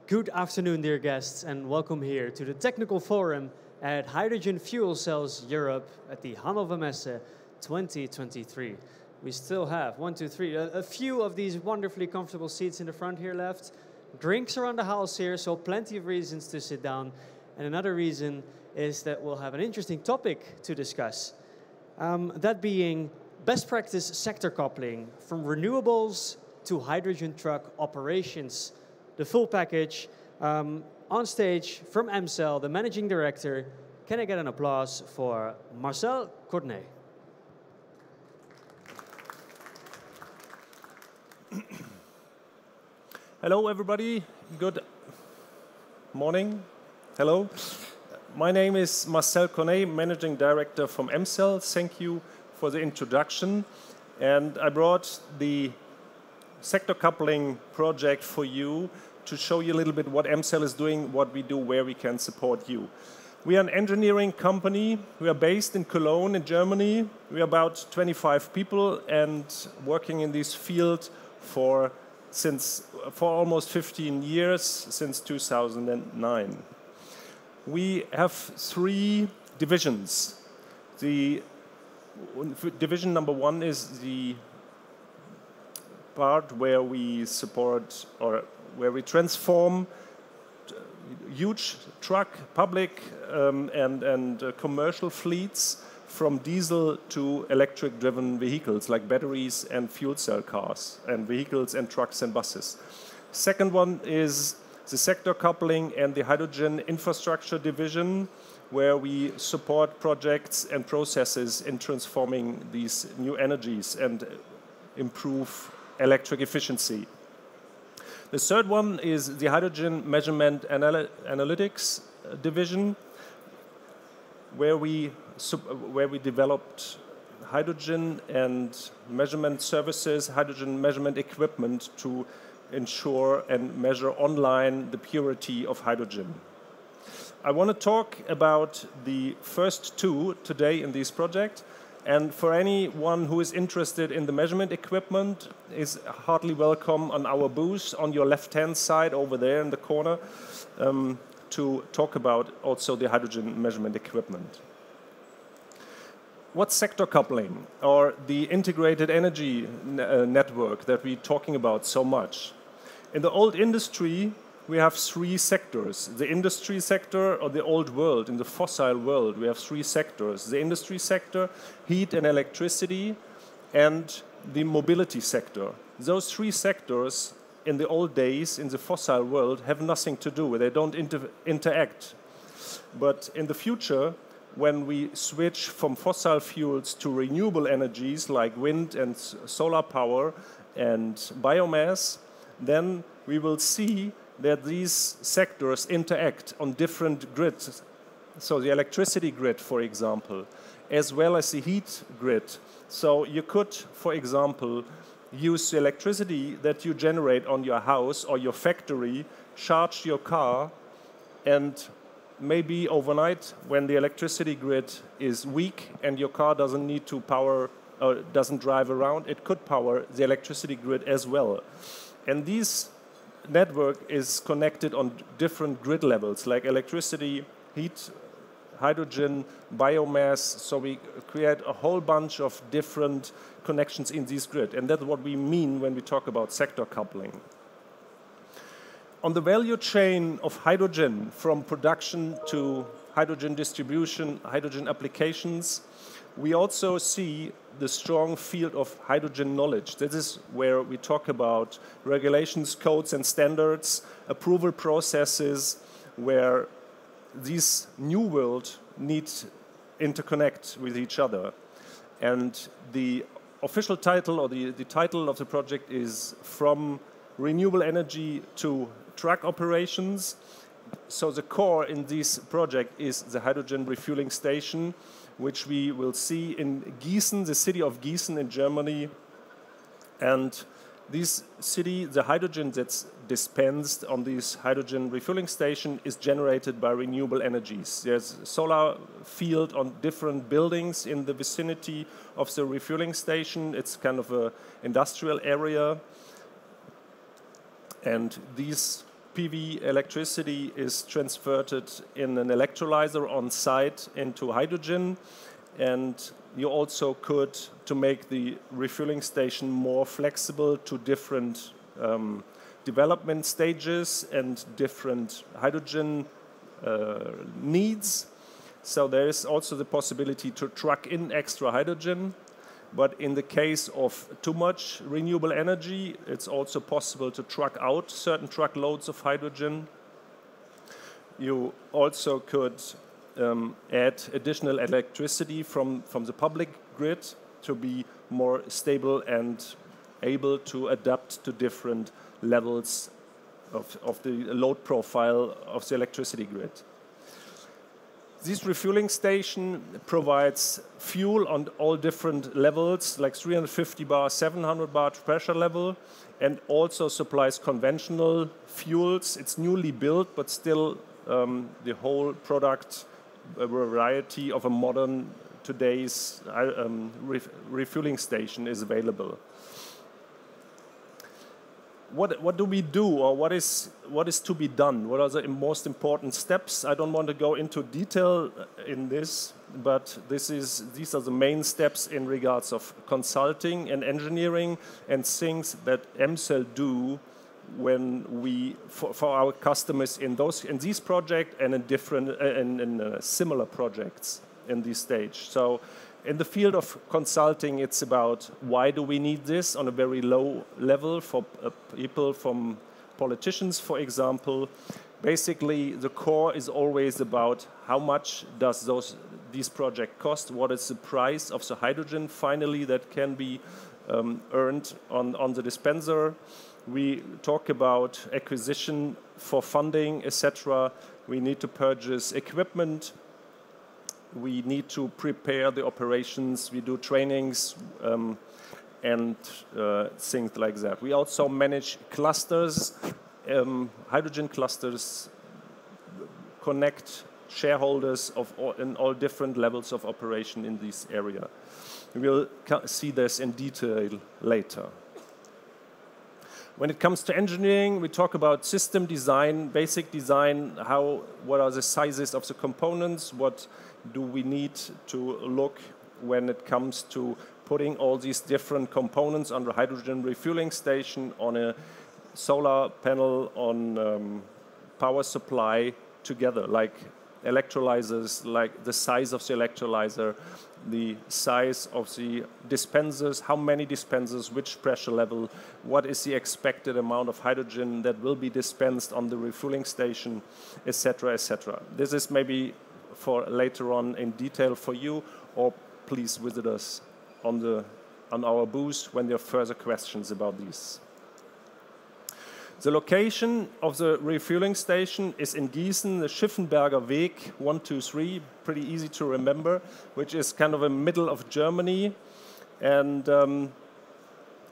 Good afternoon, dear guests, and welcome here to the Technical Forum at Hydrogen Fuel Cells Europe at the Hannover Messe 2023. We still have, a few of these wonderfully comfortable seats in the front here left. Drinks around the house here, so plenty of reasons to sit down. And another reason is that we'll have an interesting topic to discuss. That being best practice sector coupling from renewables to hydrogen truck operations. The full package. On stage from EMCEL, the managing director. Can I get an applause for Marcel Corneille? Hello, everybody. Good morning. Hello. My name is Marcel Corneille, managing director from EMCEL. Thank you for the introduction. And I brought the sector coupling project for you to show you a little bit what EMCEL is doing, what we do, where we can support you. We are an engineering company. We are based in Cologne in Germany. We are about 25 people and working in this field for almost 15 years, since 2009. We have 3 divisions. The division number 1 is the part where we support or where we transform huge truck, public and commercial fleets from diesel to electric-driven vehicles like batteries and fuel cell cars and vehicles and trucks and buses. Second one is the sector coupling and the hydrogen infrastructure division, where we support projects and processes in transforming these new energies and improve electric efficiency. The third one is the hydrogen measurement analytics division, where we developed hydrogen and measurement services, hydrogen measurement equipment to ensure and measure online the purity of hydrogen. I want to talk about the first 2 today in this project. And for anyone who is interested in the measurement equipment, is heartily welcome on our booth on your left-hand side over there in the corner to talk about also the hydrogen measurement equipment. What's sector coupling, or the integrated energy network that we're talking about so much? In the old industry, we have 3 sectors. The industry sector, or the old world, in the fossil world, we have 3 sectors. The industry sector, heat and electricity, and the mobility sector. Those 3 sectors in the old days, in the fossil world, have nothing to do. They don't interact. But in the future, when we switch from fossil fuels to renewable energies like wind and solar power and biomass, then we will see that these sectors interact on different grids. So the electricity grid, for example, as well as the heat grid. So you could, for example, use the electricity that you generate on your house or your factory, charge your car, and maybe overnight, when the electricity grid is weak and your car doesn't need to power or doesn't drive around, it could power the electricity grid as well. And these network is connected on different grid levels, like electricity, heat, hydrogen, biomass. So we create a whole bunch of different connections in this grid. And that's what we mean when we talk about sector coupling. On the value chain of hydrogen, from production to hydrogen distribution, hydrogen applications, we also see the strong field of hydrogen knowledge. This is where we talk about regulations, codes and standards, approval processes, where these new world need to interconnect with each other. And the official title, or the title of the project, is From Renewable Energy to Truck Operations. So the core in this project is the hydrogen refueling station, which we will see in Gießen, the city of Gießen in Germany. And this city, the hydrogen that's dispensed on this hydrogen refueling station is generated by renewable energies. There's a solar field on different buildings in the vicinity of the refueling station. It's kind of an industrial area. And these PV electricity is transferred in an electrolyzer on site into hydrogen, and you also could, to make the refueling station more flexible to different development stages and different hydrogen needs. So there is also the possibility to truck in extra hydrogen. But in the case of too much renewable energy, it's also possible to truck out certain truckloads of hydrogen. You also could add additional electricity from the public grid to be more stable and able to adapt to different levels of the load profile of the electricity grid. This refueling station provides fuel on all different levels, like 350 bar, 700 bar pressure level, and also supplies conventional fuels. It's newly built, but still the whole product, a variety of a modern today's refueling station is available. What do we do, or what is to be done? What are the most important steps? I don't want to go into detail in this, but these are the main steps in regards of consulting and engineering and things that EMCEL do when we for our customers in these projects and in different in similar projects in this stage. So in the field of consulting, it's about why do we need this on a very low level for people, from politicians, for example. Basically, the core is always about how much does these projects cost, what is the price of the hydrogen finally that can be earned on the dispenser. We talk about acquisition for funding, etc. We need to purchase equipment. We need to prepare the operations, we do trainings and things like that. We also manage clusters, hydrogen clusters, connect shareholders in all different levels of operation in this area. We will see this in detail later. When it comes to engineering, we talk about system design, basic design, what are the sizes of the components, what do we need to look when it comes to putting all these different components on the hydrogen refueling station, on a solar panel, on power supply together, like electrolyzers, like the size of the electrolyzer, the size of the dispensers, how many dispensers, which pressure level, what is the expected amount of hydrogen that will be dispensed on the refueling station, etc., etc. This is maybe for later on in detail for you, or please visit us on our booth when there are further questions about these. The location of the refueling station is in Gießen, the Schiffenberger Weg 123, pretty easy to remember, which is kind of a middle of Germany. And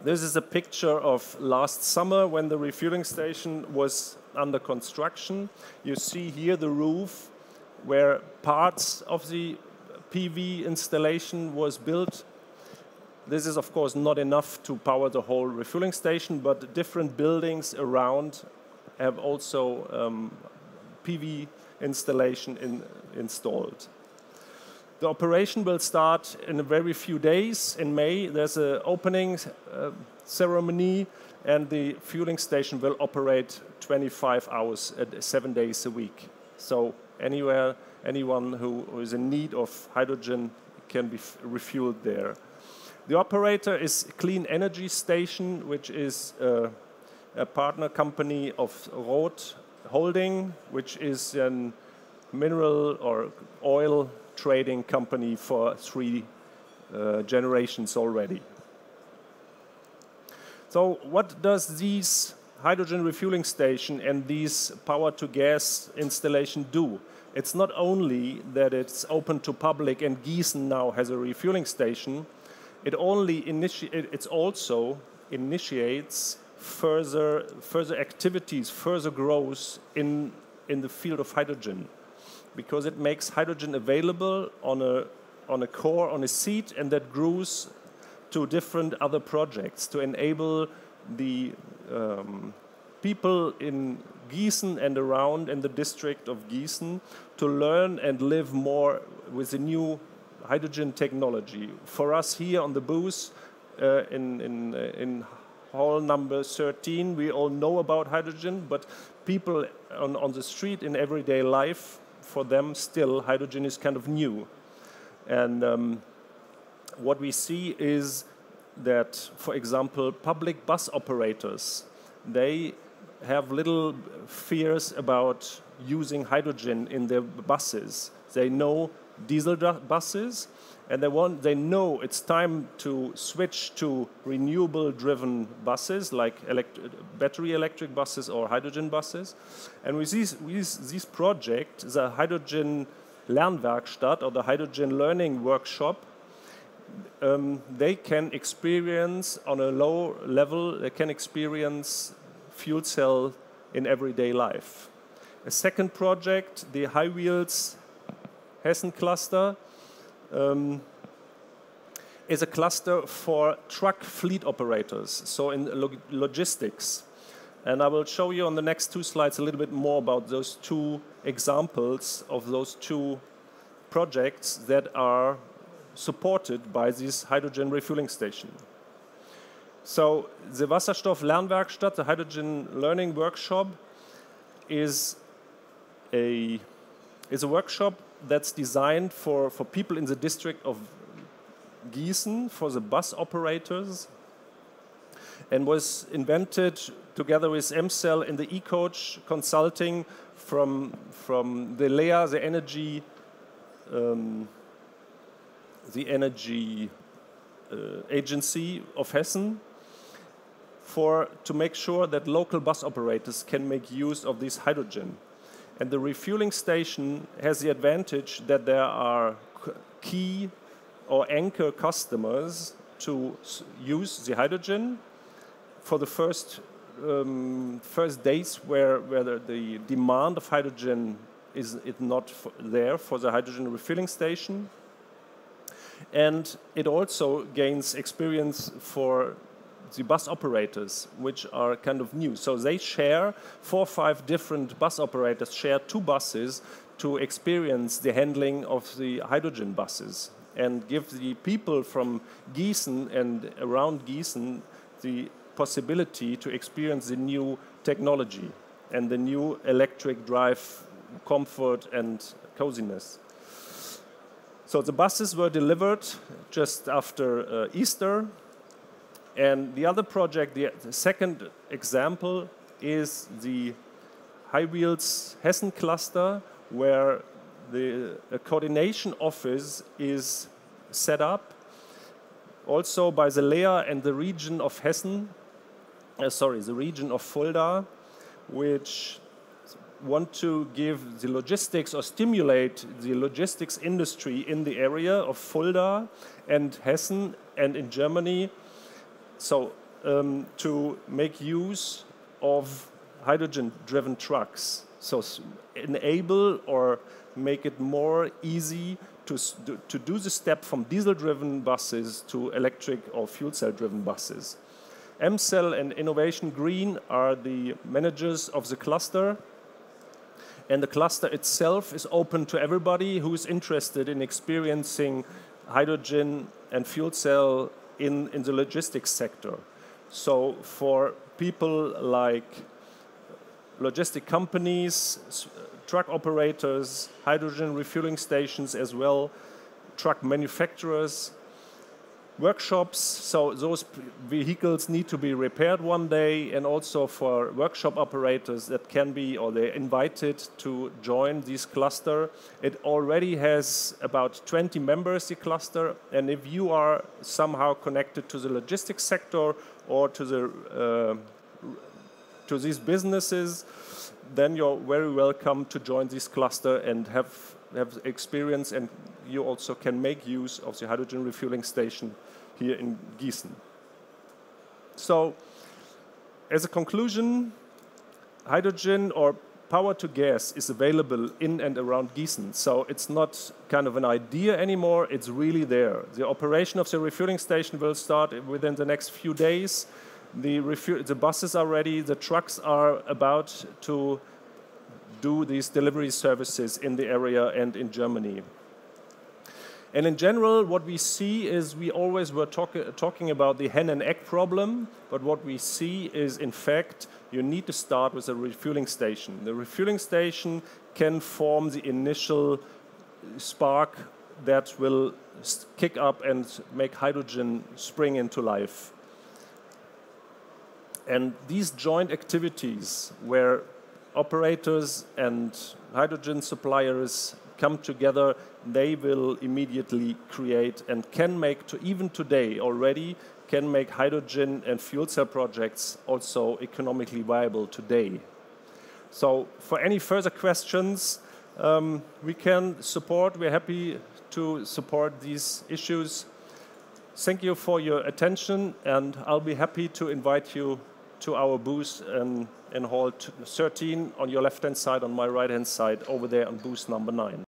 this is a picture of last summer when the refueling station was under construction. You see here the roof where parts of the PV installation was built. This is, of course, not enough to power the whole refueling station, but different buildings around have also PV installation installed. The operation will start in a very few days. In May, there's an opening ceremony, and the fueling station will operate 25 hours, 7 days a week. So anyone who is in need of hydrogen can be refueled there. The operator is Clean Energy Station, which is a partner company of Roth Holding, which is a mineral or oil trading company for 3 generations already. So what does these hydrogen refueling station and these power-to-gas installation do? It's not only that it's open to public and Gießen now has a refueling station, it also initiates further activities, further growth in the field of hydrogen, because it makes hydrogen available on a core, on a seat, and that grows to different other projects to enable the people in Gießen and around in the district of Gießen to learn and live more with the new hydrogen technology. For us here on the booth in hall number 13, we all know about hydrogen, but people on the street in everyday life, for them still hydrogen is kind of new. And what we see is that, for example, public bus operators, they have little fears about using hydrogen in their buses. They know diesel buses, and they know it's time to switch to renewable-driven buses, like battery electric buses or hydrogen buses. And with this project, the Hydrogen Lernwerkstatt or the Hydrogen Learning Workshop, they can experience on a low level, they can experience fuel cell in everyday life. A second project, the High Wheels Hessen cluster, is a cluster for truck fleet operators, so in logistics. And I will show you on the next two slides a little bit more about those two examples of those two projects that are supported by this hydrogen refueling station. So the Wasserstoff Lernwerkstatt, the hydrogen learning workshop, is a workshop that's designed for people in the district of Gießen, for the bus operators, and was invented together with EMCEL in the e-coach consulting from the LEA, the energy agency of Hessen, to make sure that local bus operators can make use of this hydrogen. And the refueling station has the advantage that there are key or anchor customers to use the hydrogen for the first days where the demand of hydrogen is not there for the hydrogen refueling station. And it also gains experience for the bus operators, which are kind of new. So they share, 4 or 5 different bus operators share 2 buses to experience the handling of the hydrogen buses and give the people from Gießen and around Gießen the possibility to experience the new technology and the new electric drive comfort and coziness. So the buses were delivered just after Easter. And the other project, the second example, is the High Wheels Hessen cluster, where a coordination office is set up also by the LEA and the region of Hessen, the region of Fulda, which want to give the logistics or stimulate the logistics industry in the area of Fulda and Hessen and in Germany. So to make use of hydrogen-driven trucks, so enable or make it more easy to do the step from diesel-driven buses to electric or fuel cell-driven buses. EMCEL and Innovation Green are the managers of the cluster, and the cluster itself is open to everybody who is interested in experiencing hydrogen and fuel cell in the logistics sector. So for people like logistic companies, truck operators, hydrogen refueling stations as well, truck manufacturers, workshops, so those vehicles need to be repaired one day, and also for workshop operators that can be, or they're invited to join this cluster. It already has about 20 members, the cluster, and if you are somehow connected to the logistics sector or to these businesses, then you're very welcome to join this cluster and have experience, and you also can make use of the hydrogen refueling station here in Gießen. So, as a conclusion, hydrogen or power to gas is available in and around Gießen. So it's not kind of an idea anymore, it's really there. The operation of the refueling station will start within the next few days. The buses are ready, the trucks are about to do these delivery services in the area and in Germany. And in general, what we see is we always were talking about the hen and egg problem, but what we see is, in fact, you need to start with a refueling station. The refueling station can form the initial spark that will kick up and make hydrogen spring into life. And these joint activities where operators and hydrogen suppliers come together, they will immediately create and can make, even today already, can make hydrogen and fuel cell projects also economically viable today. So for any further questions, we can support, we're happy to support these issues. Thank you for your attention, and I'll be happy to invite you to our booth in hall 13 on your left-hand side, on my right-hand side, over there on booth number 9.